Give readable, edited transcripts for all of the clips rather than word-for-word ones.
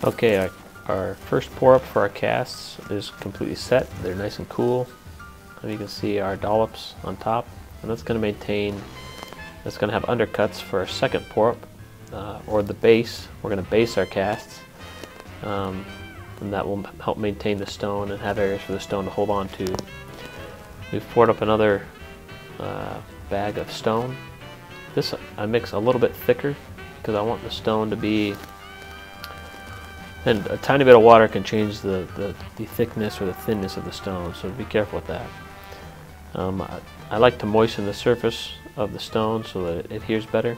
Okay, our first pour up for our casts is completely set. They're nice and cool. And you can see our dollops on top. And that's going to have undercuts for our second pour up, or the base. We're going to base our casts. And that will help maintain the stone and have areas for the stone to hold on to. We've poured up another bag of stone. This I mix a little bit thicker because I want the stone to be, and a tiny bit of water can change the thickness or the thinness of the stone, so be careful with that. I like to moisten the surface of the stone so that it adheres better.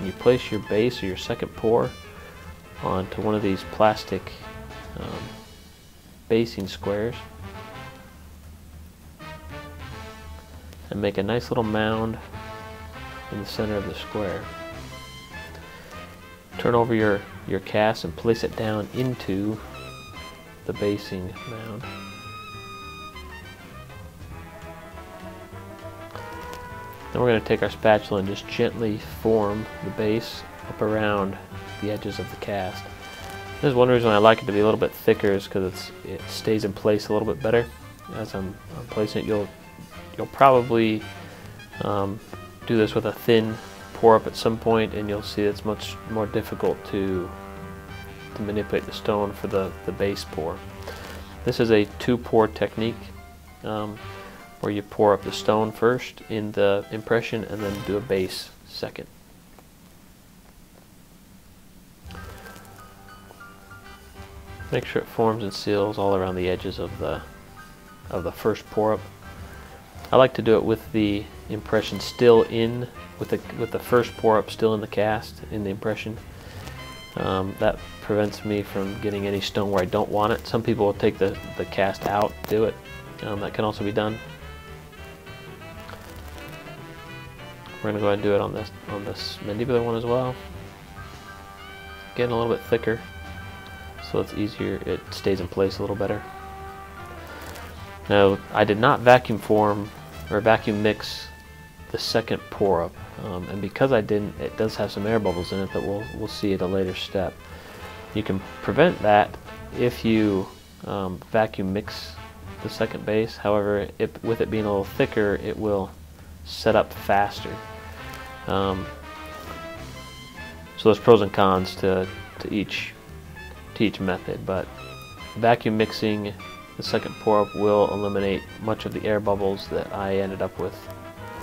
You place your base or your second pour onto one of these plastic basing squares and make a nice little mound in the center of the square. Turn over your cast and place it down into the basing mound. Then we're going to take our spatula and just gently form the base up around the edges of the cast. This is one reason I like it to be a little bit thicker, is because it stays in place a little bit better. As I'm placing it, you'll probably do this with a thin pour up at some point, and you'll see it's much more difficult to manipulate the stone for the base pour. This is a two-pour technique, where you pour up the stone first in the impression and then do a base second. Make sure it forms and seals all around the edges of the first pour up. I like to do it with the impression still in, with the first pour up still in the cast, in the impression. That prevents me from getting any stone where I don't want it. Some people will take the cast out, do it. That can also be done. We're going to go ahead and do it on this mandibular one as well. Getting a little bit thicker, so it's easier, it stays in place a little better. Now, I did not vacuum form or vacuum mix the second pour up, and because I didn't, it does have some air bubbles in it that we'll see at a later step. You can prevent that if you vacuum mix the second base. However, with it being a little thicker, it will set up faster. So there's pros and cons to each method, but vacuum mixing the second pour up will eliminate much of the air bubbles that I ended up with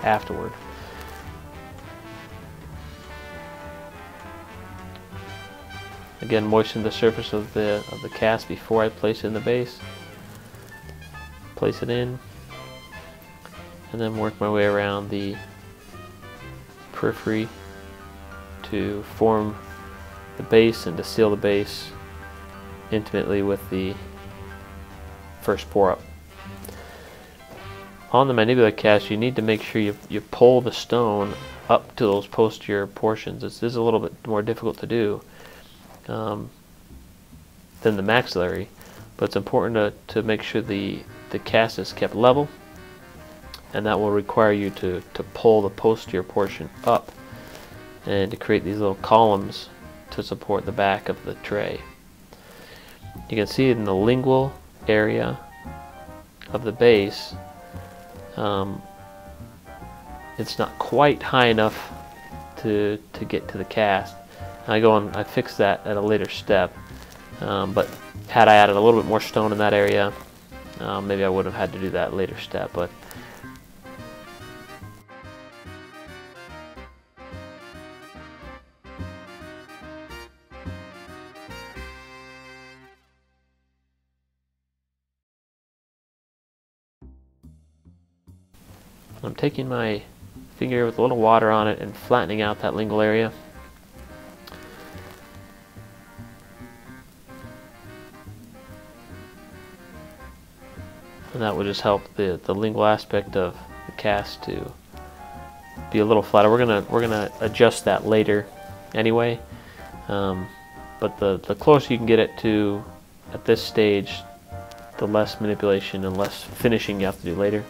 afterward. Again, moisten the surface of the cast before I place it in the base. Place it in, and then work my way around the periphery to form the base and to seal the base intimately with the first pour up. On the mandibular cast, you need to make sure you pull the stone up to those posterior portions. This is a little bit more difficult to do than the maxillary, but it's important to make sure the cast is kept level, and that will require you to pull the posterior portion up and to create these little columns to support the back of the tray. You can see in the lingual area of the base, it's not quite high enough to get to the cast. I fix that at a later step, but had I added a little bit more stone in that area, maybe I would have had to do that later step. But I'm taking my finger with a little water on it and flattening out that lingual area. And that will just help the lingual aspect of the cast to be a little flatter. We're gonna adjust that later anyway. But the closer you can get it to at this stage, the less manipulation and less finishing you have to do later.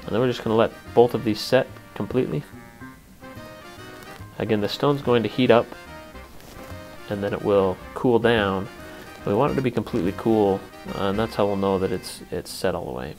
And then we're just going to let both of these set completely. Again, the stone's going to heat up and then it will cool down. We want it to be completely cool, and that's how we'll know that it's set all the way.